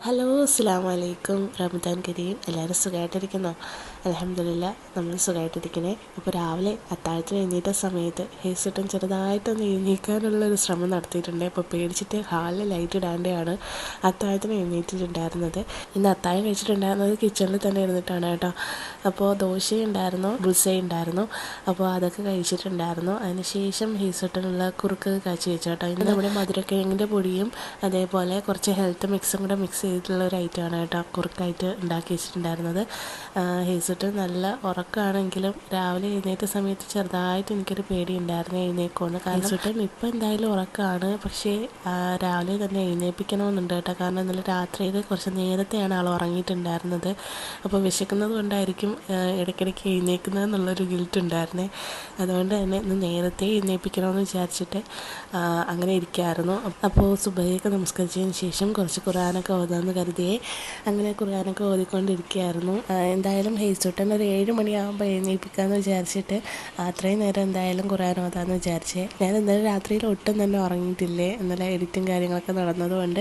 Hello, അസ്സലാമു അലൈക്കും. റമദാൻ കരീം. എല്ലാവരും സുഖമായിട്ടിരിക്കുന്നോ? അൽഹംദുലില്ലാ, നമ്മൾ സുഖമായിട്ടിരിക്കണേ. അപ്പോൾ രാവിലെ അത്താഴത്തിന് എഴുന്നേറ്റ സമയത്ത് ഹേസുട്ടൻ ചെറുതായിട്ടൊന്ന് എഴുന്നേൽക്കാനുള്ളൊരു ശ്രമം നടത്തിയിട്ടുണ്ട്. അപ്പോൾ പേടിച്ചിട്ട് ഹാളിൽ ലൈറ്റ് ഇടാണ്ടെയാണ് അത്താഴത്തിന് എഴുന്നേറ്റിട്ടുണ്ടായിരുന്നത്. ഇന്ന് അത്താഴം കഴിച്ചിട്ടുണ്ടായിരുന്നത് കിച്ചണിൽ തന്നെ ഇരുന്നിട്ടാണ് കേട്ടോ. അപ്പോൾ ദോശയുണ്ടായിരുന്നു, ബുൾസൈ ഉണ്ടായിരുന്നു. അപ്പോൾ അതൊക്കെ കഴിച്ചിട്ടുണ്ടായിരുന്നു. അതിന് ശേഷം ഹേസുട്ടനുള്ള കുറുക്ക് കാച്ചി വെച്ചു കേട്ടോ. ഇന്ന് നമ്മുടെ മധുരക്കിഴങ്ങിൻ്റെ പൊടിയും അതേപോലെ കുറച്ച് ഹെൽത്ത് മിക്സും കൂടെ മിക്സ് ചെയ്തിട്ടുള്ള ഒരു ഐറ്റമാണ് കേട്ടോ കുറുക്കായിട്ട് ഉണ്ടാക്കി വെച്ചിട്ടുണ്ടായിരുന്നത്. ഹേസുട്ട് നല്ല ഉറക്കമാണെങ്കിലും രാവിലെ എഴുന്നേറ്റ സമയത്ത് ചെറുതായിട്ട് എനിക്കൊരു പേടി ഉണ്ടായിരുന്നു എഴുന്നേക്കുമെന്ന്. കാരണം ഹേസുട്ടൻ ഇപ്പം എന്തായാലും ഉറക്കമാണ്, പക്ഷേ രാവിലെ തന്നെ എഴുന്നേൽപ്പിക്കണമെന്നുണ്ട് കേട്ടോ. കാരണം ഇന്നലെ രാത്രിയിൽ കുറച്ച് നേരത്തെയാണ് ആൾ ഉറങ്ങിയിട്ടുണ്ടായിരുന്നത്. അപ്പോൾ വിശക്കുന്നത് കൊണ്ടായിരിക്കും ഇടയ്ക്കിടയ്ക്ക് എഴുന്നേക്കുന്നത് എന്നുള്ളൊരു ഗിൽറ്റ് ഉണ്ടായിരുന്നേ. അതുകൊണ്ട് തന്നെ ഇന്ന് നേരത്തെ എഴുന്നേൽപ്പിക്കണമെന്ന് വിചാരിച്ചിട്ട് അങ്ങനെ ഇരിക്കായിരുന്നു. അപ്പോൾ സുബഹിയൊക്കെ നമസ്കരിച്ചതിന് ശേഷം കുറച്ച് ഖുർആനൊക്കെ ഓതാമെന്ന് കരുതിയേ അങ്ങനെ ഖുർആനൊക്കെ ഓതിക്കൊണ്ടിരിക്കുകയായിരുന്നു. എന്തായാലും ഹേസുട്ടൻ ഒരു 7 മണിയാകുമ്പോൾ എഴുന്നേൽപ്പിക്കാമെന്ന് വിചാരിച്ചിട്ട് അത്രയും നേരം എന്തായാലും ഖുർആൻ ഓതാമെന്ന് വിചാരിച്ചേ. ഞാൻ ഇന്നലെ രാത്രിയിൽ ഒട്ടും തന്നെ ഉറങ്ങിയിട്ടില്ലേ. ഇന്നലെ എഡിറ്റും കാര്യങ്ങളൊക്കെ നടന്നതുകൊണ്ട്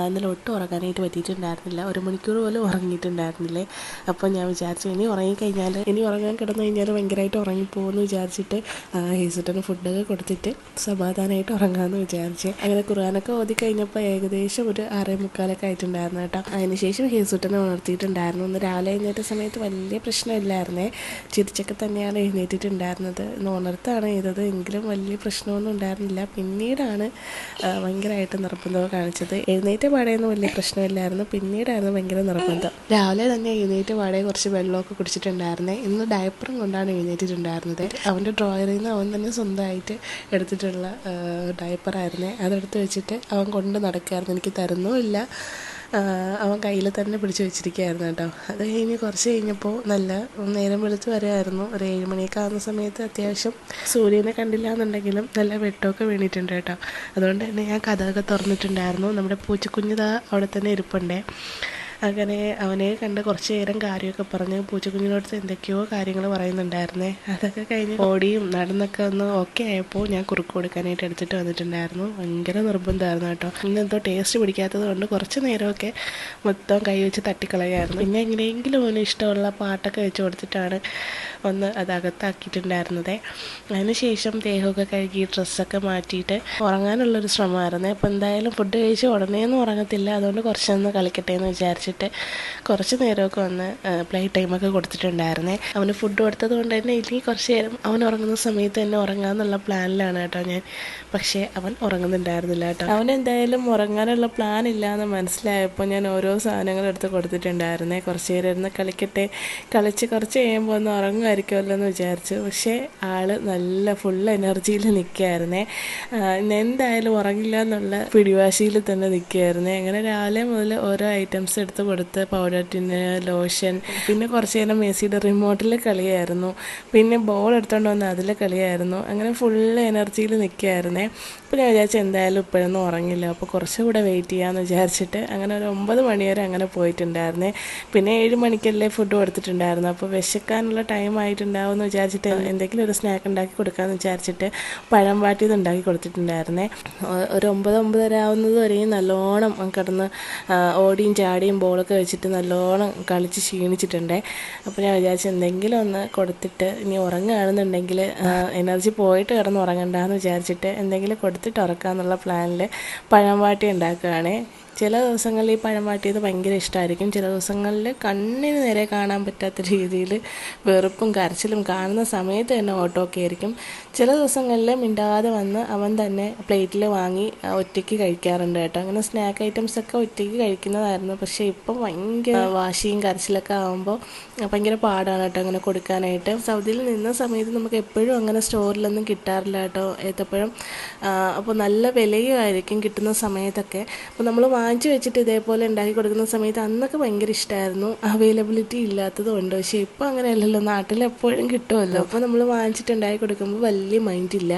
ഇന്നലെ ഒട്ടും ഉറങ്ങാനായിട്ട് പറ്റിയിട്ടുണ്ടായിരുന്നില്ല. 1 മണിക്കൂർ പോലും ഉറങ്ങിയിട്ടുണ്ടായിരുന്നില്ലേ. അപ്പോൾ ഞാൻ വിചാരിച്ചു ഇനി ഉറങ്ങിക്കഴിഞ്ഞാൽ ഉറങ്ങാൻ കിടന്നു കഴിഞ്ഞാൽ ഭയങ്കരമായിട്ട് ഉറങ്ങിപ്പോകുമെന്ന് വിചാരിച്ചിട്ട് ഹേസുട്ടന് ഫുഡൊക്കെ കൊടുത്തിട്ട് സമാധാനമായിട്ട് ഉറങ്ങാമെന്ന് വിചാരിച്ച് അങ്ങനെ ഖുർആനൊക്കെ ഓതി കഴിഞ്ഞപ്പോൾ ഏകദേശം ഒരു 6:45 ആയിട്ടുണ്ടായിരുന്നു കേട്ടോ. അതിനുശേഷം ഹേസുട്ടനെ ഉണർത്തിയിട്ടുണ്ടായിരുന്നു. ഇന്ന് രാവിലെ എഴുന്നേറ്റ സമയത്ത് വലിയ പ്രശ്നമില്ലായിരുന്നേ. ചിരിച്ചൊക്കെ തന്നെയാണ് എഴുന്നേറ്റിട്ടുണ്ടായിരുന്നത്. ഇന്ന് ഉണർത്താണ് ചെയ്തത്, എങ്കിലും വലിയ പ്രശ്നമൊന്നും ഉണ്ടായിരുന്നില്ല. പിന്നീടാണ് ഭയങ്കരമായിട്ട് നിർബന്ധമൊക്കെ കാണിച്ചത്. എഴുന്നേറ്റ പാടെയൊന്നും വലിയ പ്രശ്നമില്ലായിരുന്നു, പിന്നീടായിരുന്നു ഭയങ്കര നിർബന്ധം. രാവിലെ തന്നെ എഴുന്നേറ്റ് പാടെ കുറച്ച് വെള്ളമൊക്കെ കുടിച്ചിട്ടുണ്ടായിരുന്നേ. ഇന്ന് ഡയപ്പറും കൊണ്ടാണ് എഴുന്നേറ്റിട്ടുണ്ടായിരുന്നത്. അവൻ്റെ ഡ്രോയറിൽ നിന്ന് അവൻ തന്നെ സ്വന്തമായിട്ട് എടുത്തിട്ടുള്ള ഡയപ്പറായിരുന്നേ. അതെടുത്ത് വെച്ചിട്ട് അവൻ കൊണ്ട് നടക്കുകയായിരുന്നു. എനിക്ക് തരുന്നുമില്ല, അവൻ കയ്യിൽ തന്നെ പിടിച്ച് വെച്ചിരിക്കുകയായിരുന്നു കേട്ടോ. അത് കഴിഞ്ഞ് കുറച്ച് കഴിഞ്ഞപ്പോൾ നല്ല നേരം വെളുത്ത് വരായിരുന്നു. ഒരു 7 മണിയൊക്കെ ആകുന്ന സമയത്ത് അത്യാവശ്യം സൂര്യനെ കണ്ടില്ല എന്നുണ്ടെങ്കിലും നല്ല വെട്ടമൊക്കെ വീണിട്ടുണ്ട് കേട്ടോ. അതുകൊണ്ട് തന്നെ ഞാൻ കഥകൊക്കെ തുറന്നിട്ടുണ്ടായിരുന്നു. നമ്മുടെ പൂച്ചക്കുഞ്ഞിതാ അവിടെ തന്നെ ഇരിപ്പുണ്ടേ. അങ്ങനെ അവനെ കണ്ട് കുറച്ച് നേരം കാര്യമൊക്കെ പറഞ്ഞ് പൂച്ചക്കുഞ്ഞിനോടത്ത് എന്തൊക്കെയോ കാര്യങ്ങൾ പറയുന്നുണ്ടായിരുന്നേ. അതൊക്കെ കഴിഞ്ഞ് ഓടിയും നടന്നൊക്കെ ഒന്ന് ഓക്കെ ആയപ്പോൾ ഞാൻ കുറുക്ക് കൊടുക്കാനായിട്ട് എടുത്തിട്ട് വന്നിട്ടുണ്ടായിരുന്നു. ഭയങ്കര നിർബന്ധമായിരുന്നു കേട്ടോ. ഇന്നെന്തോ ടേസ്റ്റ് പിടിക്കാത്തത് കൊണ്ട് കുറച്ച് നേരമൊക്കെ മൊത്തം കൈ വെച്ച് തട്ടിക്കളയായിരുന്നു. പിന്നെ എങ്ങനെയെങ്കിലും അവന് ഇഷ്ടമുള്ള പാട്ടൊക്കെ വെച്ച് കൊടുത്തിട്ടാണ് ഒന്ന് അതകത്താക്കിയിട്ടുണ്ടായിരുന്നത്. അതിനുശേഷം ദേഹമൊക്കെ കഴുകി ഡ്രസ്സൊക്കെ മാറ്റിയിട്ട് ഉറങ്ങാനുള്ളൊരു ശ്രമമായിരുന്നു. അപ്പോൾ എന്തായാലും ഫുഡ് കഴിച്ച് ഉടനെയൊന്നും ഉറങ്ങത്തില്ല, അതുകൊണ്ട് കുറച്ചൊന്ന് കളിക്കട്ടെ എന്ന് വിചാരിച്ചിട്ട് കുറച്ച് നേരമൊക്കെ വന്ന് പ്ലേ ടൈമൊക്കെ കൊടുത്തിട്ടുണ്ടായിരുന്നേ. അവന് ഫുഡ് കൊടുത്തത് കൊണ്ട് തന്നെ ഇനി കുറച്ച് നേരം അവൻ ഉറങ്ങുന്ന സമയത്ത് തന്നെ ഉറങ്ങാമെന്നുള്ള പ്ലാനിലാണ് കേട്ടോ ഞാൻ. പക്ഷേ അവൻ ഉറങ്ങുന്നുണ്ടായിരുന്നില്ല കേട്ടോ. അവൻ എന്തായാലും ഉറങ്ങാനുള്ള പ്ലാൻ ഇല്ലയെന്ന് മനസ്സിലായപ്പോൾ ഞാൻ ഓരോ സാധനങ്ങൾ എടുത്ത് കൊടുത്തിട്ടുണ്ടായിരുന്നേ. കുറച്ച് നേരം ഇരുന്ന് കളിക്കട്ടെ, കളിച്ച് കുറച്ച് കഴിയുമ്പോൾ ഒന്ന് ഉറങ്ങുമായിരിക്കുമല്ലോ എന്ന് വിചാരിച്ചു. പക്ഷേ ആള് നല്ല ഫുൾ എനർജിയിൽ നിൽക്കുകയായിരുന്നേ. എന്തായാലും ഉറങ്ങില്ല എന്നുള്ള പിടിവാശിയിൽ തന്നെ നിൽക്കുകയായിരുന്നേ. അങ്ങനെ രാവിലെ മുതൽ ഓരോ ഐറ്റംസ് എടുത്ത് കൊടുത്ത് പൗഡർ ടിന്, ലോഷൻ, പിന്നെ കുറച്ച് നേരം മെസ്സിയുടെ റിമോട്ടിൽ കളിയായിരുന്നു. പിന്നെ ബോൾ എടുത്തുകൊണ്ട് വന്ന് അതിൽ കളിയായിരുന്നു. അങ്ങനെ ഫുൾ എനർജിയിൽ നിൽക്കുകയായിരുന്നേ. അപ്പോൾ ഞാൻ വിചാരിച്ചു എന്തായാലും ഇപ്പോഴൊന്നും ഉറങ്ങില്ല, അപ്പോൾ കുറച്ചുകൂടെ വെയിറ്റ് ചെയ്യാമെന്ന് വിചാരിച്ചിട്ട് അങ്ങനെ ഒരു 9 മണി വരെ അങ്ങനെ പോയിട്ടുണ്ടായിരുന്നേ. പിന്നെ 7 മണിക്കല്ലേ ഫുഡ് കൊടുത്തിട്ടുണ്ടായിരുന്നു. അപ്പോൾ വിശക്കാനുള്ള ടൈം ആയിട്ടുണ്ടാവും എന്ന് വിചാരിച്ചിട്ട് എന്തെങ്കിലും ഒരു സ്നാക്ക് ഉണ്ടാക്കി കൊടുക്കാമെന്ന് വിചാരിച്ചിട്ട് പഴം വാട്ടിയത് ഉണ്ടാക്കി കൊടുത്തിട്ടുണ്ടായിരുന്നേ. ഒരു 9-9:30 ആവുന്നത് വരെയും നല്ലോണം കിടന്ന് ഓടിയും ചാടിയും ബോളൊക്കെ വെച്ചിട്ട് നല്ലോണം കളിച്ച് ക്ഷീണിച്ചിട്ടുണ്ടേ. അപ്പോൾ ഞാൻ വിചാരിച്ചു എന്തെങ്കിലും ഒന്ന് കൊടുത്തിട്ട് ഇനി ഉറങ്ങുകയാണെന്നുണ്ടെങ്കിൽ എനർജി പോയിട്ട് കിടന്ന് ഉറങ്ങണ്ടെന്ന് വിചാരിച്ചിട്ട് എന്തെങ്കിലും കൊടുത്തിട്ട് ഉറക്കാമെന്നുള്ള പ്ലാനിൽ പഴം വാട്ടി ഉണ്ടാക്കുകയാണേ. ചില ദിവസങ്ങളിൽ ഈ പഴം വാട്ടിയത് ഭയങ്കര ഇഷ്ടമായിരിക്കും, ചില ദിവസങ്ങളിൽ കണ്ണിന് നേരെ കാണാൻ പറ്റാത്ത രീതിയിൽ വെറുപ്പും കരച്ചിലും കാണുന്ന സമയത്ത് തന്നെ ഓട്ടമൊക്കെ ആയിരിക്കും. ചില ദിവസങ്ങളിൽ മിണ്ടാതെ വന്ന് അവൻ തന്നെ പ്ലേറ്റിൽ വാങ്ങി ഒറ്റയ്ക്ക് കഴിക്കാറുണ്ട് കേട്ടോ. അങ്ങനെ സ്നാക്ക് ഐറ്റംസൊക്കെ ഒറ്റയ്ക്ക് കഴിക്കുന്നതായിരുന്നു. പക്ഷേ ഇപ്പം ഭയങ്കര വാശിയും കരച്ചിലൊക്കെ ആകുമ്പോൾ ഭയങ്കര പാടാണ് കേട്ടോ അങ്ങനെ കൊടുക്കാനായിട്ട്. സൗദിയിൽ നിന്ന സമയത്ത് നമുക്ക് എപ്പോഴും അങ്ങനെ സ്റ്റോറിലൊന്നും കിട്ടാറില്ല കേട്ടോ ഏത്തപ്പഴം. അപ്പോൾ നല്ല വിലയും ആയിരിക്കും കിട്ടുന്ന സമയത്തൊക്കെ. അപ്പോൾ നമ്മൾ വാങ്ങിച്ച് വെച്ചിട്ട് ഇതേപോലെ ഉണ്ടാക്കി കൊടുക്കുന്ന സമയത്ത് അന്നൊക്കെ ഭയങ്കര ഇഷ്ടമായിരുന്നു, അവൈലബിലിറ്റി ഇല്ലാത്തത് കൊണ്ട്. പക്ഷേ ഇപ്പോൾ അങ്ങനെയല്ലല്ലോ, നാട്ടിൽ എപ്പോഴും കിട്ടുമല്ലോ. അപ്പോൾ നമ്മൾ വാങ്ങിച്ചിട്ട് ഉണ്ടാക്കി കൊടുക്കുമ്പോൾ വലിയ മൈൻഡില്ല.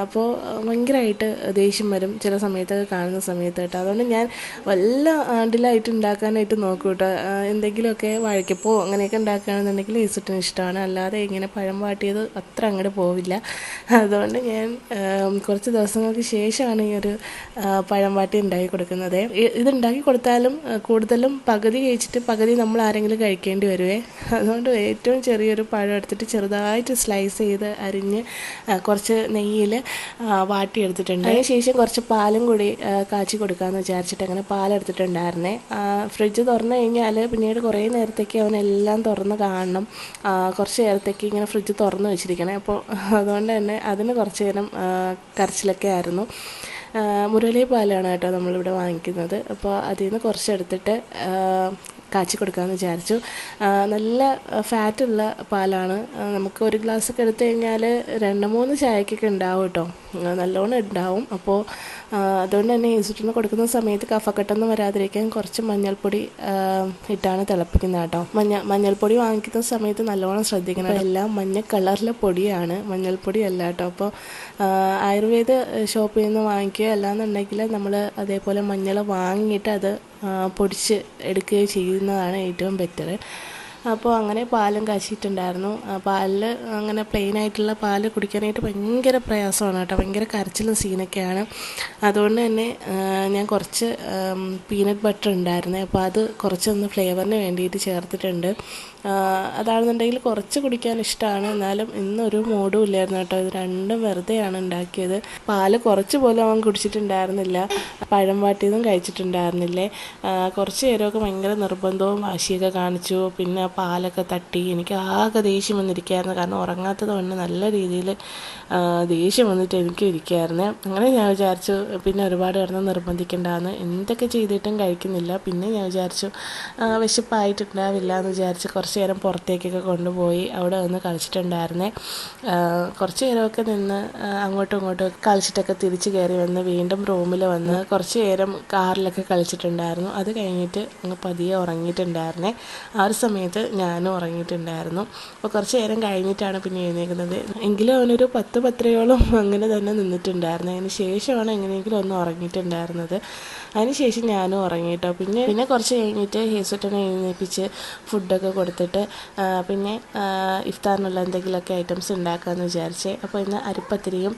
അപ്പോൾ ഭയങ്കരമായിട്ട് ദേഷ്യം വരും ചില സമയത്തൊക്കെ കാണുന്ന സമയത്ത് കേട്ടോ. അതുകൊണ്ട് ഞാൻ വല്ല ആണ്ടിലായിട്ട് ഉണ്ടാക്കാനായിട്ട് നോക്കും കേട്ടോ. എന്തെങ്കിലുമൊക്കെ വാഴയ്ക്കപ്പോ അങ്ങനെയൊക്കെ ഉണ്ടാക്കുകയാണെന്നുണ്ടെങ്കിൽ ഈസുട്ടിന് ഇഷ്ടമാണ്. അല്ലാതെ ഇങ്ങനെ പഴം വാട്ടിയത് അത്ര അങ്ങോട്ട് പോവില്ല. അതുകൊണ്ട് ഞാൻ കുറച്ച് ദിവസങ്ങൾക്ക് ശേഷമാണ് ഈ ഒരു പഴം വാട്ടി ഉണ്ടാക്കി കൊടുക്കുന്നത്. കൊടുക്കുന്നത്. ഇതുണ്ടാക്കി കൊടുത്താലും കൂടുതലും പകുതി കഴിച്ചിട്ട് പകുതി നമ്മൾ ആരെങ്കിലും കഴിക്കേണ്ടി വരുവേ. അതുകൊണ്ട് ഏറ്റവും ചെറിയൊരു പഴം എടുത്തിട്ട് ചെറുതായിട്ട് സ്ലൈസ് ചെയ്ത് അരിഞ്ഞ് കുറച്ച് നെയ്യിൽ വാട്ടിയെടുത്തിട്ടുണ്ട്. അതിനുശേഷം കുറച്ച് പാലും കൂടി കാച്ചി കൊടുക്കാമെന്ന് വിചാരിച്ചിട്ട് അങ്ങനെ പാലെടുത്തിട്ടുണ്ടായിരുന്നേ. ഫ്രിഡ്ജ് തുറന്നു കഴിഞ്ഞാൽ പിന്നീട് കുറേ നേരത്തേക്ക് അവനെല്ലാം തുറന്ന് കാണണം. കുറച്ച് നേരത്തേക്ക് ഇങ്ങനെ ഫ്രിഡ്ജ് തുറന്ന് വെച്ചിരിക്കണേ. അപ്പോൾ അതുകൊണ്ട് തന്നെ അതിന് കുറച്ച് നേരം കരച്ചിലൊക്കെ ആയിരുന്നു. മുരളി പാലാണ് കേട്ടോ നമ്മളിവിടെ വാങ്ങിക്കുന്നത്. അപ്പോൾ അതിൽ നിന്ന് കുറച്ചെടുത്തിട്ട് കാച്ചി കൊടുക്കാമെന്ന് വിചാരിച്ചു. നല്ല ഫാറ്റുള്ള പാലാണ്. നമുക്ക് ഒരു ഗ്ലാസ്സൊക്കെ എടുത്തു കഴിഞ്ഞാൽ 2-3 ചായക്കൊക്കെ ഉണ്ടാവും കേട്ടോ, നല്ലോണം ഉണ്ടാവും. അപ്പോൾ അതുകൊണ്ട് തന്നെ ഈസുട്ടിന് കൊടുക്കുന്ന സമയത്ത് കഫക്കെട്ടൊന്നും വരാതിരിക്കാൻ കുറച്ച് മഞ്ഞൾപ്പൊടി ഇട്ടാണ് തിളപ്പിക്കുന്നത് കേട്ടോ. മഞ്ഞൾപ്പൊടി വാങ്ങിക്കുന്ന സമയത്ത് നല്ലോണം ശ്രദ്ധിക്കണം. എല്ലാം മഞ്ഞ കളറിലെ പൊടിയാണ്, മഞ്ഞൾപ്പൊടി അല്ല കേട്ടോ. അപ്പോൾ ആയുർവേദ ഷോപ്പിൽ നിന്ന് വാങ്ങിക്കുകയോ അല്ലാന്നുണ്ടെങ്കിൽ നമ്മൾ അതേപോലെ മഞ്ഞൾ വാങ്ങിയിട്ട് അത് പൊടിച്ച് എടുക്കുകയോ ചെയ്യുന്നതാണ് ഏറ്റവും ബെറ്റർ. അപ്പോൾ അങ്ങനെ പാലും കാച്ചിട്ടുണ്ടായിരുന്നു. പാലിൽ അങ്ങനെ പ്ലെയിനായിട്ടുള്ള പാല് കുടിക്കാനായിട്ട് ഭയങ്കര പ്രയാസമാണ് കേട്ടോ, ഭയങ്കര കരച്ചിലും സീനൊക്കെയാണ്. അതുകൊണ്ട് തന്നെ ഞാൻ കുറച്ച് പീനട്ട് ബട്ടർ ഉണ്ടായിരുന്നു, അപ്പോൾ അത് കുറച്ചൊന്ന് ഫ്ലേവറിന് വേണ്ടിയിട്ട് ചേർത്തിട്ടുണ്ട്. അതാണെന്നുണ്ടെങ്കിൽ കുറച്ച് കുടിക്കാൻ ഇഷ്ടമാണ്, എന്നാലും ഇന്നൊരു മൂഡും ഇല്ലായിരുന്നു കേട്ടോ. ഇത് രണ്ടും വെറുതെയാണ് ഉണ്ടാക്കിയത്. പാല് കുറച്ച് പോലും അവൻ കുടിച്ചിട്ടുണ്ടായിരുന്നില്ല, പഴം വാട്ടിയതും കഴിച്ചിട്ടുണ്ടായിരുന്നില്ലേ. കുറച്ച് നേരമൊക്കെ ഭയങ്കര നിർബന്ധവും വാശിയൊക്കെ കാണിച്ചു. പിന്നെ പാലൊക്കെ തട്ടി എനിക്ക് ആകെ ദേഷ്യം വന്നിരിക്കുകയായിരുന്നു. കാരണം ഉറങ്ങാത്തത് കൊണ്ട് നല്ല രീതിയിൽ ദേഷ്യം വന്നിട്ട് എനിക്ക് ഇരിക്കുകയായിരുന്നു. അങ്ങനെ ഞാൻ വിചാരിച്ചു പിന്നെ ഒരുപാട് കിടന്ന് നിർബന്ധിക്കേണ്ടതെന്ന്, എന്തൊക്കെ ചെയ്തിട്ടും കഴിക്കുന്നില്ല. പിന്നെ ഞാൻ വിചാരിച്ചു വിശപ്പായിട്ടുണ്ടാവില്ല എന്ന് വിചാരിച്ച് കുറച്ച് നേരം പുറത്തേക്കൊക്കെ കൊണ്ടുപോയി അവിടെ നിന്ന് കളിച്ചിട്ടുണ്ടായിരുന്നേ. കുറച്ച് നേരമൊക്കെ നിന്ന് അങ്ങോട്ടും ഇങ്ങോട്ടും കളിച്ചിട്ടൊക്കെ തിരിച്ച് കയറി വന്ന് വീണ്ടും റൂമിൽ വന്ന് കുറച്ച് നേരം കാറിലൊക്കെ കളിച്ചിട്ടുണ്ടായിരുന്നു. അത് കഴിഞ്ഞിട്ട് അങ്ങ് പതിയെ ഉറങ്ങിയിട്ടുണ്ടായിരുന്നേ. ആ ഒരു സമയത്ത് ഞാനും ഉറങ്ങിയിട്ടുണ്ടായിരുന്നു. അപ്പോൾ കുറച്ച് നേരം കഴിഞ്ഞിട്ടാണ് പിന്നെ എഴുന്നേൽക്കുന്നത്. എങ്കിലും അവനൊരു 10-10:30 അങ്ങനെ തന്നെ നിന്നിട്ടുണ്ടായിരുന്നു. അതിന് ശേഷമാണ് എങ്ങനെയെങ്കിലും ഒന്ന് ഉറങ്ങിയിട്ടുണ്ടായിരുന്നത്. അതിനുശേഷം ഞാനും ഉറങ്ങിയിട്ടോ. പിന്നെ കുറച്ച് കഴിഞ്ഞിട്ട് ഹേസുട്ടനെ എഴുന്നേൽപ്പിച്ച് ഫുഡൊക്കെ കൊടുത്തിട്ട് പിന്നെ ഇഫ്താറിനുള്ള എന്തെങ്കിലുമൊക്കെ ഐറ്റംസ് ഉണ്ടാക്കാമെന്ന് വിചാരിച്ചേ. അപ്പോൾ ഇന്ന് അരിപ്പത്തിരിയും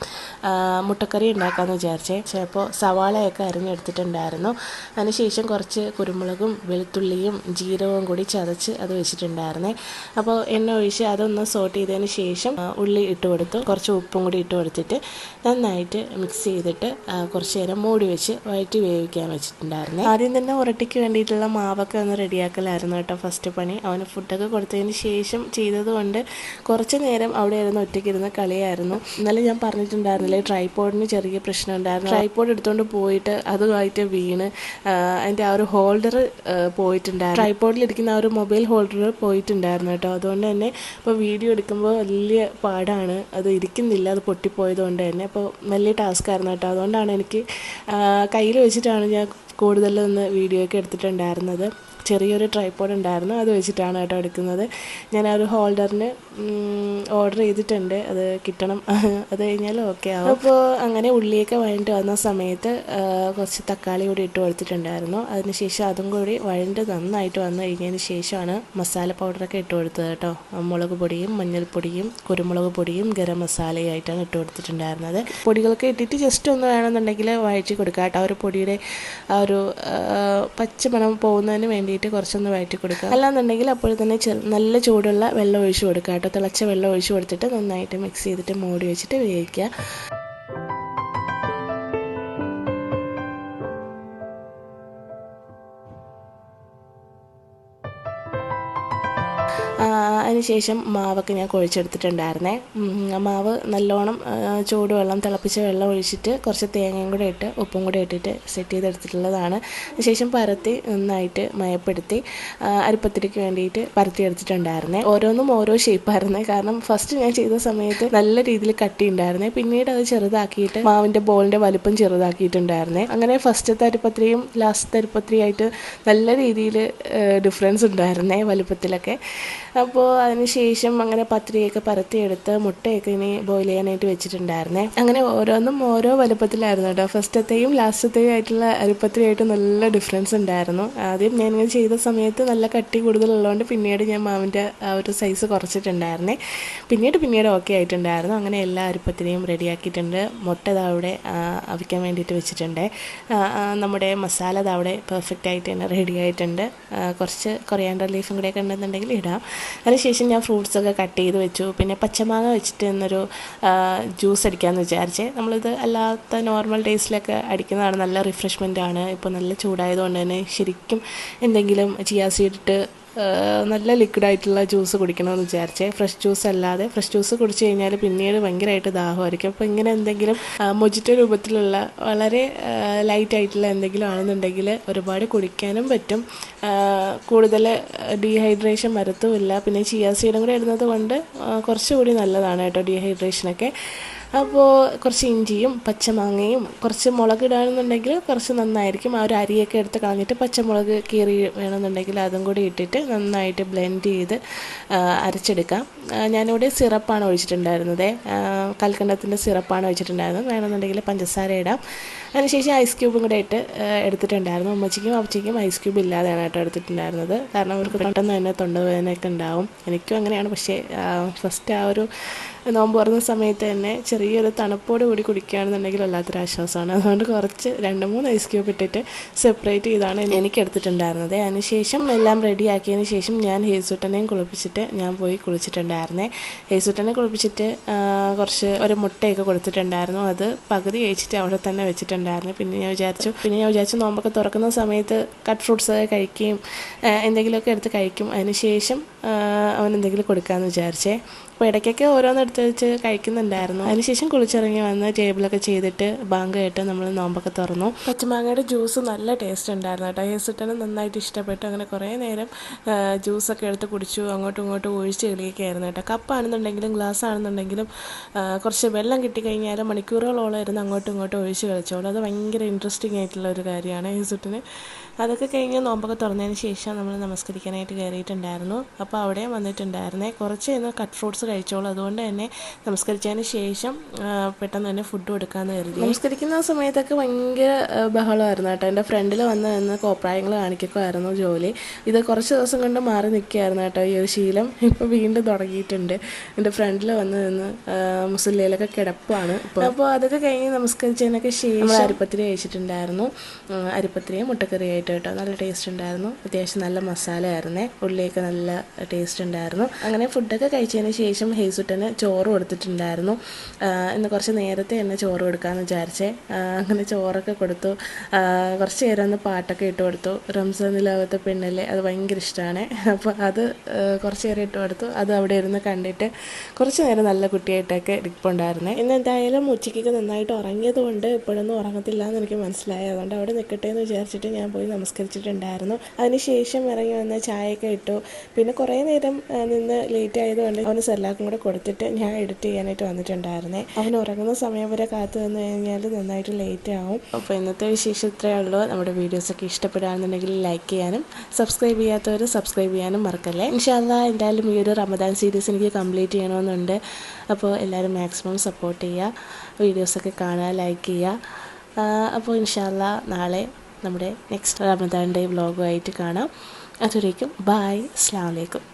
മുട്ടക്കറി ഉണ്ടാക്കാമെന്ന് വിചാരിച്ചേ. അപ്പോൾ സവാളയൊക്കെ അരിഞ്ഞെടുത്തിട്ടുണ്ടായിരുന്നു. അതിനുശേഷം കുറച്ച് കുരുമുളകും വെളുത്തുള്ളിയും ജീരകവും കൂടി ചതച്ച് അത് വെച്ചിട്ടുണ്ടായിരുന്നേ. അപ്പോൾ എണ്ണ ഒഴിച്ച് അതൊന്ന് സോട്ട് ചെയ്തതിന് ശേഷം ഉള്ളി ഇട്ട് കൊടുത്തു, കുറച്ച് ഉപ്പും കൂടി ഇട്ട് കൊടുത്തിട്ട് നന്നായിട്ട് മിക്സ് ചെയ്തിട്ട് കുറച്ച് നേരം മൂടി വെച്ച് വഴറ്റി വേവിക്കാൻ വെച്ചിട്ടുണ്ടായിരുന്നേ. ആദ്യം തന്നെ ഉരട്ടിക്ക് വേണ്ടിയിട്ടുള്ള മാവൊക്കെ ഒന്ന് റെഡിയാക്കലായിരുന്നു കേട്ടോ ഫസ്റ്റ് പണി. അവന് ഫുഡൊക്കെ കൊടുത്തതിന് ശേഷം ചെയ്തതുകൊണ്ട് കുറച്ച് നേരം അവിടെ ഇരുന്ന് ഒറ്റയ്ക്കിരുന്ന് കളിയായിരുന്നു. ഇന്നലെ ഞാൻ പറഞ്ഞിട്ടുണ്ടായിരുന്നില്ലേ, ട്രൈപോഡിന് ചെറിയ പ്രശ്നം ഉണ്ടായിരുന്നു. ട്രൈപോഡ് എടുത്തുകൊണ്ട് പോയിട്ട് അതുമായിട്ട് വീണ് അതിൻ്റെ ആ ഒരു ഹോൾഡർ പോയിട്ടുണ്ടായിരുന്നു. ട്രൈപോഡിലിരിക്കുന്ന ആ ഒരു മൊബൈൽ ഹോൾഡർ പോയിട്ടുണ്ടായിരുന്നു കേട്ടോ. അതുകൊണ്ട് തന്നെ ഇപ്പോൾ വീഡിയോ എടുക്കുമ്പോൾ വലിയ പാടാണ്, അത് ഇരിക്കുന്നില്ല, അത് പൊട്ടിപ്പോയത് കൊണ്ട് തന്നെ. അപ്പോൾ വലിയ ടാസ്ക് ആയിരുന്നു കേട്ടോ. അതുകൊണ്ടാണ് എനിക്ക് കയ്യിൽ വെച്ചിട്ടാണ് ഞാൻ കൂടുതലൊന്ന് വീഡിയോ ഒക്കെ എടുത്തിട്ടുണ്ടായിരുന്നത്. ചെറിയൊരു ട്രൈപോഡ് ഉണ്ടായിരുന്നു, അത് വെച്ചിട്ടാണ് കേട്ടോ എടുക്കുന്നത്. ഞാൻ ആ ഒരു ഹോൾഡറിന് ഓർഡർ ചെയ്തിട്ടുണ്ട്, അത് കിട്ടണം, അത് കഴിഞ്ഞാൽ ഓക്കെ ആവും. അപ്പോൾ അങ്ങനെ ഉള്ളിയൊക്കെ വഴണ്ട് വന്ന സമയത്ത് കുറച്ച് തക്കാളി കൂടി ഇട്ട് കൊടുത്തിട്ടുണ്ടായിരുന്നു. അതിനുശേഷം അതും കൂടി വഴണ്ട് നന്നായിട്ട് വന്നു കഴിഞ്ഞതിന് ശേഷമാണ് മസാല പൗഡറൊക്കെ ഇട്ട് കൊടുത്തത് കേട്ടോ. മുളക് പൊടിയും മഞ്ഞൾപ്പൊടിയും കുരുമുളക് പൊടിയും ഗരം മസാലയായിട്ടാണ് ഇട്ട് കൊടുത്തിട്ടുണ്ടായിരുന്നത്. പൊടികളൊക്കെ ഇട്ടിട്ട് ജസ്റ്റ് ഒന്ന് വേണമെന്നുണ്ടെങ്കിൽ വഴറ്റി കൊടുക്കുക കേട്ടോ. ആ ഒരു പൊടിയുടെ ആ ഒരു പച്ചമണം പോകുന്നതിന് വേണ്ടിയിട്ട് കുറച്ചൊന്ന് വഴറ്റി കൊടുക്കുക. അല്ലാന്നുണ്ടെങ്കിൽ അപ്പോൾ തന്നെ നല്ല ചൂടുള്ള വെള്ളം ഒഴിച്ച് കൊടുക്കുക കേട്ടോ. തിളച്ച വെള്ളം ഒഴിച്ച് കൊടുത്തിട്ട് നന്നായിട്ട് മിക്സ് ചെയ്തിട്ട് മൂടി വെച്ചിട്ട് വേവിക്കുക. അതിനുശേഷം മാവൊക്കെ ഞാൻ കുഴച്ചെടുത്തിട്ടുണ്ടായിരുന്നേ. മാവ് നല്ലോണം ചൂടുവെള്ളം തിളപ്പിച്ച വെള്ളം ഒഴിച്ചിട്ട് കുറച്ച് തേങ്ങയും കൂടെ ഇട്ട് ഉപ്പും കൂടെ ഇട്ടിട്ട് സെറ്റ് ചെയ്തെടുത്തിട്ടുള്ളതാണ്. അതിനുശേഷം പരത്തി നന്നായിട്ട് മയപ്പെടുത്തി അരിപ്പത്തിരിക്ക് വേണ്ടിയിട്ട് പരത്തി എടുത്തിട്ടുണ്ടായിരുന്നേ. ഓരോന്നും ഓരോ ഷേപ്പായിരുന്നേ. കാരണം ഫസ്റ്റ് ഞാൻ ചെയ്ത സമയത്ത് നല്ല രീതിയിൽ കട്ടി ഉണ്ടായിരുന്നേ. പിന്നീട് അത് ചെറുതാക്കിയിട്ട് മാവിൻ്റെ ബോളിൻ്റെ വലിപ്പം ചെറുതാക്കിയിട്ടുണ്ടായിരുന്നേ. അങ്ങനെ ഫസ്റ്റത്തെ അരിപ്പത്തിരിയും ലാസ്റ്റത്തെ അരിപ്പത്തിരിയായിട്ട് നല്ല രീതിയിൽ ഡിഫറൻസ് ഉണ്ടായിരുന്നേ വലിപ്പത്തിലൊക്കെ. അപ്പോൾ അതിന് ശേഷം അങ്ങനെ പത്തിരിയൊക്കെ പരത്തിയെടുത്ത് മുട്ടയൊക്കെ ഇനി ബോയിൽ ചെയ്യാനായിട്ട് വെച്ചിട്ടുണ്ടായിരുന്നേ. അങ്ങനെ ഓരോന്നും ഓരോ വലുപ്പത്തിലായിരുന്നു കേട്ടോ. ഫസ്റ്റത്തെയും ലാസ്റ്റത്തെയും ആയിട്ടുള്ള അരിപ്പത്തിരിയായിട്ട് നല്ല ഡിഫറൻസ് ഉണ്ടായിരുന്നു. ആദ്യം ഞാനിങ്ങനെ ചെയ്ത സമയത്ത് നല്ല കട്ടി കൂടുതലുള്ളതുകൊണ്ട് പിന്നീട് ഞാൻ മാവിൻ്റെ ആ ഒരു സൈസ് കുറച്ചിട്ടുണ്ടായിരുന്നേ. പിന്നീട് ഓക്കെ ആയിട്ടുണ്ടായിരുന്നു. അങ്ങനെ എല്ലാ അരിപ്പത്തിരിയും റെഡിയാക്കിയിട്ടുണ്ട്. മുട്ട അവിടെ അവിക്കാൻ വേണ്ടിയിട്ട് വെച്ചിട്ടുണ്ട്. നമ്മുടെ മസാല അവിടെ പെർഫെക്റ്റ് ആയിട്ട് തന്നെ റെഡി ആയിട്ടുണ്ട്. കുറച്ച് കൊറിയാണ്ടർ ലീഫും കൂടെയൊക്കെ ഉണ്ടെന്നുണ്ടെങ്കിൽ ഇടാം. അതിനുശേഷം ഞാൻ ഫ്രൂട്ട്സൊക്കെ കട്ട് ചെയ്ത് വെച്ചു. പിന്നെ പച്ചമാങ്ങ വെച്ചിട്ട് എന്നൊരു ജ്യൂസ് അടിക്കാമെന്ന് വിചാരിച്ചേ. നമ്മളിത് അല്ലാത്ത നോർമൽ ഡേയ്സിലൊക്കെ അടിക്കുന്നതാണ്. നല്ല റിഫ്രഷ്മെൻ്റ് ആണ്. ഇപ്പോൾ നല്ല ചൂടായതുകൊണ്ട് തന്നെ ശരിക്കും എന്തെങ്കിലും ചിയാ സീഡ് ഇട്ട് നല്ല ലിക്വിഡായിട്ടുള്ള ജ്യൂസ് കുടിക്കണമെന്ന് വിചാരിച്ചേ. ഫ്രഷ് ജ്യൂസ് അല്ലാതെ ഫ്രഷ് ജ്യൂസ് കുടിച്ച് കഴിഞ്ഞാൽ പിന്നീട് ഭയങ്കരമായിട്ട് ദാഹമായിരിക്കും. അപ്പോൾ ഇങ്ങനെ എന്തെങ്കിലും മൊജിറ്റോ രൂപത്തിലുള്ള വളരെ ലൈറ്റായിട്ടുള്ള എന്തെങ്കിലും ആണെന്നുണ്ടെങ്കിൽ ഒരുപാട് കുടിക്കാനും പറ്റും. കൂടുതൽ ഡീഹൈഡ്രേഷൻ വരത്തുമില്ല. പിന്നെ ചിയാ സീഡും കൂടെ ഇടുന്നത് കൊണ്ട് കുറച്ചുകൂടി നല്ലതാണ് കേട്ടോ ഡീഹൈഡ്രേഷനൊക്കെ. അപ്പോൾ കുറച്ച് ഇഞ്ചിയും പച്ചമാങ്ങയും കുറച്ച് മുളക് ഇടുകയാണെന്നുണ്ടെങ്കിൽ കുറച്ച് നന്നായിരിക്കും. ആ ഒരു അരിയൊക്കെ എടുത്ത് കളഞ്ഞിട്ട് പച്ചമുളക് കീറി വേണമെന്നുണ്ടെങ്കിൽ അതും കൂടി ഇട്ടിട്ട് നന്നായിട്ട് ബ്ലെൻഡ് ചെയ്ത് അരച്ചെടുക്കാം. ഞാനിവിടെ സിറപ്പാണ് ഒഴിച്ചിട്ടുണ്ടായിരുന്നത്. കൽക്കണ്ടത്തിൻ്റെ സിറപ്പാണ് ഒഴിച്ചിട്ടുണ്ടായിരുന്നത്. വേണമെന്നുണ്ടെങ്കിൽ പഞ്ചസാര ഇടാം. അതിനുശേഷം ഐസ് ക്യൂബും കൂടെ ഇട്ട് എടുത്തിട്ടുണ്ടായിരുന്നു. ഉമ്മച്ചിക്കും അപ്പച്ചിക്കും ഐസ് ക്യൂബ് ഇല്ലാതെയാണ് കേട്ടോ എടുത്തിട്ടുണ്ടായിരുന്നത്. കാരണം അവർക്ക് പെട്ടെന്ന് തന്നെ തൊണ്ടവേദനയൊക്കെ ഉണ്ടാവും. എനിക്കും അങ്ങനെയാണ്. പക്ഷേ ഫസ്റ്റ് ആ ഒരു നോമ്പ് തുറന്ന സമയത്ത് തന്നെ ചെറിയൊരു തണുപ്പോട് കൂടി കുടിക്കുകയാണെന്നുണ്ടെങ്കിൽ വല്ലാത്തൊരാശ്വാസമാണ്. അതുകൊണ്ട് കുറച്ച് 2-3 ഐസ് ക്യൂബ് ഇട്ടിട്ട് സെപ്പറേറ്റ് ചെയ്താണ് എനിക്ക് എടുത്തിട്ടുണ്ടായിരുന്നത്. അതിനുശേഷം എല്ലാം റെഡിയാക്കിയതിന് ശേഷം ഞാൻ ഹേസുട്ടനെയും കുളിപ്പിച്ചിട്ട് ഞാൻ പോയി കുളിച്ചിട്ടുണ്ടായിരുന്നേ. ഹേസുട്ടനെ കുളിപ്പിച്ചിട്ട് കുറച്ച് ഒരു മുട്ടയൊക്കെ കൊടുത്തിട്ടുണ്ടായിരുന്നു. അത് പകുതി കഴിച്ചിട്ട് അവിടെ തന്നെ വെച്ചിട്ടുണ്ടായിരുന്നു. പിന്നെ ഞാൻ വിചാരിച്ചു നോമ്പൊക്കെ തുറക്കുന്ന സമയത്ത് കട്ട് ഫ്രൂട്ട്സ് ഒക്കെ കഴിക്കുകയും എന്തെങ്കിലുമൊക്കെ എടുത്ത് കഴിക്കും. അതിനുശേഷം അവൻ എന്തെങ്കിലും കൊടുക്കാമെന്ന് വിചാരിച്ചേ. അപ്പോൾ ഇടയ്ക്കൊക്കെ ഓരോന്നെടുത്ത് വെച്ച് കഴിക്കുന്നുണ്ടായിരുന്നു. അതിനുശേഷം കുളിച്ചിറങ്ങി വന്ന് ടേബിളൊക്കെ ചെയ്തിട്ട് ബാങ്ക് കേട്ട് നമ്മൾ നോമ്പൊക്കെ തുറന്നു. പച്ചമാങ്ങയുടെ ജ്യൂസ് നല്ല ടേസ്റ്റ് ഉണ്ടായിരുന്നു കേട്ടോ. ഹേസുട്ടന് നന്നായിട്ട് ഇഷ്ടപ്പെട്ടു. അങ്ങനെ കുറേ നേരം ജ്യൂസൊക്കെ എടുത്ത് കുടിച്ചു. അങ്ങോട്ടും ഇങ്ങോട്ടും ഒഴിച്ച് കളിയൊക്കെയായിരുന്നു കേട്ടോ. കപ്പാണെന്നുണ്ടെങ്കിലും ഗ്ലാസ് ആണെന്നുണ്ടെങ്കിലും കുറച്ച് വെള്ളം കിട്ടിക്കഴിഞ്ഞാൽ മണിക്കൂറുകളോളം ഇരുന്ന് അങ്ങോട്ടും ഇങ്ങോട്ടും ഒഴിച്ച് കളിച്ചോളൂ. അത് ഭയങ്കര ഇൻട്രസ്റ്റിംഗ് ആയിട്ടുള്ള ഒരു കാര്യമാണ് ഹേസുട്ടന്. അതൊക്കെ കഴിഞ്ഞ് നോമ്പൊക്കെ തുറന്നതിന് ശേഷം നമ്മൾ നമസ്കരിക്കാനായിട്ട് കയറിയിട്ടുണ്ടായിരുന്നു. അപ്പോൾ അവിടെ വന്നിട്ടുണ്ടായിരുന്നേ. കുറച്ച് ഇന്ന് കട്ട് ഫ്രൂട്ട്സ് കഴിച്ചോളൂ. അതുകൊണ്ട് തന്നെ നമസ്കരിച്ചതിന് ശേഷം പെട്ടെന്ന് തന്നെ ഫുഡ് കൊടുക്കാമെന്ന് കരുതി. നമസ്കരിക്കുന്ന സമയത്തൊക്കെ ഭയങ്കര ബഹളമായിരുന്നു കേട്ടോ. എൻ്റെ ഫ്രണ്ടിൽ നിന്ന് കോപ്രായങ്ങൾ കാണിക്കുമായിരുന്നു ജോലി. ഇത് കുറച്ച് ദിവസം കൊണ്ട് മാറി നിൽക്കുകയായിരുന്നു കേട്ടോ ഈ ഒരു ശീലം. ഇപ്പോൾ വീണ്ടും തുടങ്ങിയിട്ടുണ്ട്. എൻ്റെ ഫ്രണ്ടിൽ നിന്ന് മുസ്ലിയിലൊക്കെ കിടപ്പാണ് ഇപ്പോൾ. അപ്പോൾ അതൊക്കെ കഴിഞ്ഞ് നമസ്കരിച്ചതിനൊക്കെ ശേഷം അരിപ്പത്തിരി കഴിച്ചിട്ടുണ്ടായിരുന്നു. അരിപ്പത്തിരിയും മുട്ടക്കറിയായിട്ട് കേട്ടോ. നല്ല ടേസ്റ്റ് ഉണ്ടായിരുന്നു. അത്യാവശ്യം നല്ല മസാല ആയിരുന്നേ. ഉള്ളിയൊക്കെ നല്ല ടേസ്റ്റ് ഉണ്ടായിരുന്നു. അങ്ങനെ ഫുഡൊക്കെ കഴിച്ചതിന് ശേഷം ഹേസുട്ടന് ചോറ് കൊടുത്തിട്ടുണ്ടായിരുന്നു. ഇന്ന് കുറച്ച് നേരത്തെ തന്നെ ചോറ് കൊടുക്കാമെന്ന് വിചാരിച്ചേ. അങ്ങനെ ചോറൊക്കെ കൊടുത്തു. കുറച്ച് നേരം ഒന്ന് പാട്ടൊക്കെ ഇട്ട് കൊടുത്തു. റംസാൻ നിലാവത്തെ പെണ്ണല്ലേ, അത് ഭയങ്കര ഇഷ്ടമാണ്. അപ്പോൾ അത് കുറച്ച് നേരം ഇട്ട് കൊടുത്തു. അത് അവിടെ ഇരുന്ന് കണ്ടിട്ട് കുറച്ച് നേരം നല്ല കുട്ടിയായിട്ടൊക്കെ ഇരിപ്പുണ്ടായിരുന്നേ. ഇന്ന് എന്തായാലും ഉച്ചയ്ക്കൊക്കെ നന്നായിട്ട് ഉറങ്ങിയത് കൊണ്ട് ഇപ്പോഴൊന്നും ഉറങ്ങത്തില്ല എന്ന് എനിക്ക് മനസ്സിലായി. അതുകൊണ്ട് അവിടെ നിൽക്കട്ടെ എന്ന് വിചാരിച്ചിട്ട് ഞാൻ പോയി നമസ്കരിച്ചിട്ടുണ്ടായിരുന്നു. അതിനുശേഷം ഇറങ്ങി വന്ന് ചായയൊക്കെ ഇട്ടു. പിന്നെ കുറേ നേരം നിന്ന് ലേറ്റ് ആയതുകൊണ്ട് അവന് സെല്ലാക്കും കൂടെ കൊടുത്തിട്ട് ഞാൻ എഡിറ്റ് ചെയ്യാനായിട്ട് വന്നിട്ടുണ്ടായിരുന്നേ. അവൻ ഉറങ്ങുന്ന സമയം വരെ കാത്തു നിന്ന് കഴിഞ്ഞാൽ നന്നായിട്ട് ലേറ്റ് ആവും. അപ്പോൾ ഇന്നത്തെ വിശേഷം ഇത്രയേ ഉള്ളൂ. നമ്മുടെ വീഡിയോസൊക്കെ ഇഷ്ടപ്പെടുകയാണെന്നുണ്ടെങ്കിൽ ലൈക്ക് ചെയ്യാനും സബ്സ്ക്രൈബ് ചെയ്യാത്തവർ സബ്സ്ക്രൈബ് ചെയ്യാനും മറക്കല്ലേ. ഇൻഷാ അല്ലാഹ് എന്തായാലും ഈ ഒരു റമദാൻ സീരീസ് എനിക്ക് കംപ്ലീറ്റ് ചെയ്യണമെന്നുണ്ട്. അപ്പോൾ എല്ലാവരും മാക്സിമം സപ്പോർട്ട് ചെയ്യുക, വീഡിയോസൊക്കെ കാണുക, ലൈക്ക് ചെയ്യുക. അപ്പോൾ ഇൻഷാ അല്ലാഹ് നാളെ നമ്മുടെ നെക്സ്റ്റ് റമദാൻ ഡേ വ്ലോഗുമായിട്ട് കാണാം. അതുവരേക്കും ബൈ. അസ്സലാമു അലൈക്കും.